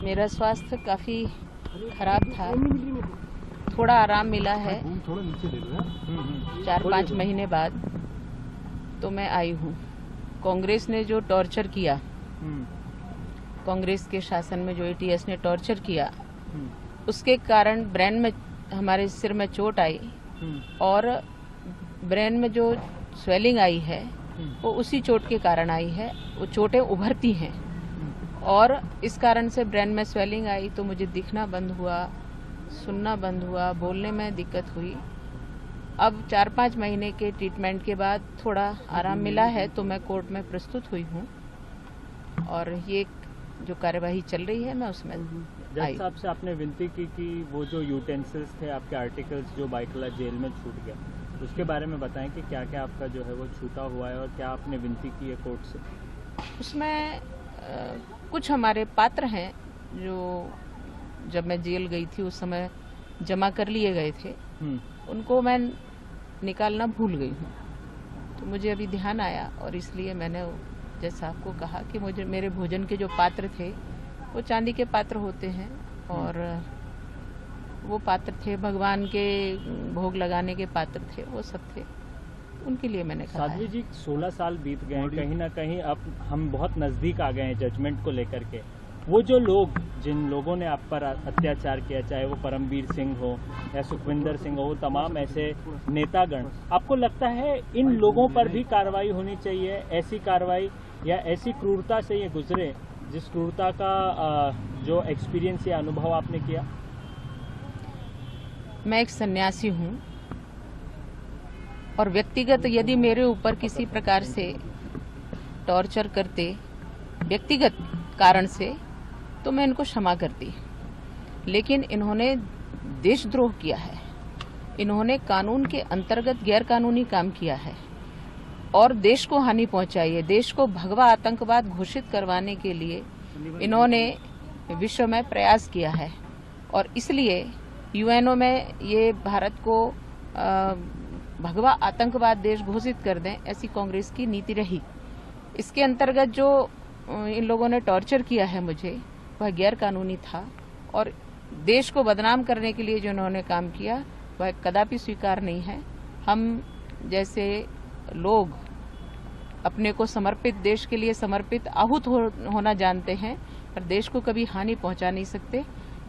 मेरा स्वास्थ्य काफ़ी खराब था। थोड़ा आराम मिला है 4-5 महीने बाद, तो मैं आई हूँ। कांग्रेस ने जो टॉर्चर किया, कांग्रेस के शासन में जो एटीएस ने टॉर्चर किया, उसके कारण ब्रेन में, हमारे सिर में चोट आई और ब्रेन में जो स्वेलिंग आई है वो उसी चोट के कारण आई है। वो चोटें उभरती हैं और इस कारण से ब्रेन में स्वेलिंग आई तो मुझे दिखना बंद हुआ, सुनना बंद हुआ, बोलने में दिक्कत हुई। अब 4-5 महीने के ट्रीटमेंट के बाद थोड़ा आराम मिला है तो मैं कोर्ट में प्रस्तुत हुई हूँ और ये जो कार्यवाही चल रही है मैं उसमें जज साहब से आपने विनती की कि वो जो यूटेंसिल्स थे आपके आर्टिकल्स जो बाइकला जेल में छूट गया, उसके बारे में बताएं कि क्या क्या आपका जो है वो छूटा हुआ है और क्या आपने विनती की है कोर्ट से। उसमें कुछ हमारे पात्र हैं जो जब मैं जेल गई थी उस समय जमा कर लिए गए थे, उनको मैं निकालना भूल गई हूँ। तो मुझे अभी ध्यान आया और इसलिए मैंने जज साहब को कहा कि मुझे मेरे भोजन के जो पात्र थे वो चांदी के पात्र होते हैं और वो पात्र थे भगवान के भोग लगाने के पात्र थे, वो सब थे, उनके लिए मैंने कहा। साध्वी जी 16 साल बीत गए हैं, कहीं ना कहीं अब हम बहुत नजदीक आ गए हैं जजमेंट को लेकर के। वो जो लोग, जिन लोगों ने आप पर अत्याचार किया, चाहे वो परमवीर सिंह हो या सुखविंदर सिंह हो, वो तमाम ऐसे नेतागण, आपको लगता है इन लोगों पर भी कार्रवाई होनी चाहिए? ऐसी कार्रवाई या ऐसी क्रूरता से ये गुजरे जिस क्रूरता का जो एक्सपीरियंस या अनुभव आपने किया? मैं एक सन्यासी हूँ और व्यक्तिगत यदि मेरे ऊपर किसी प्रकार से टॉर्चर करते व्यक्तिगत कारण से तो मैं इनको क्षमा करती, लेकिन इन्होंने देशद्रोह किया है, इन्होंने कानून के अंतर्गत गैर कानूनी काम किया है और देश को हानि पहुंचाई है। देश को भगवा आतंकवाद घोषित करवाने के लिए इन्होंने विश्व में प्रयास किया है और इसलिए यूएनओ में ये भारत को भगवा आतंकवाद देश घोषित कर दें, ऐसी कांग्रेस की नीति रही। इसके अंतर्गत जो इन लोगों ने टॉर्चर किया है मुझे, वह गैर कानूनी था और देश को बदनाम करने के लिए जो इन्होंने काम किया वह कदापि स्वीकार नहीं है। हम जैसे लोग अपने को समर्पित, देश के लिए समर्पित आहूत होना जानते हैं, पर देश को कभी हानि पहुंचा नहीं सकते।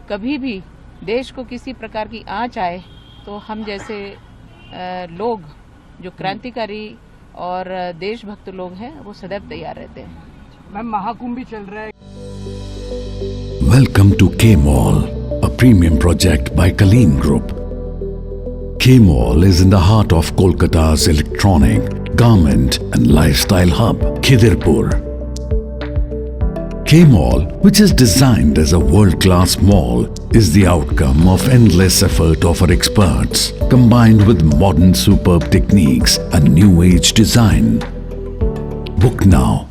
कभी भी देश को किसी प्रकार की आंच आए तो हम जैसे लोग जो क्रांतिकारी और देशभक्त लोग हैं वो सदैव तैयार रहते हैं। मैम, महाकुंभ भी चल रहा है। Welcome to K-Mall, a premium project by Kaleen Group. K-Mall is in the heart of Kolkata's electronic, garment and lifestyle hub, Khidirpur. K-Mall, which is designed as a world-class mall, is the outcome of endless effort of our experts, combined with modern superb techniques and new age design. Book now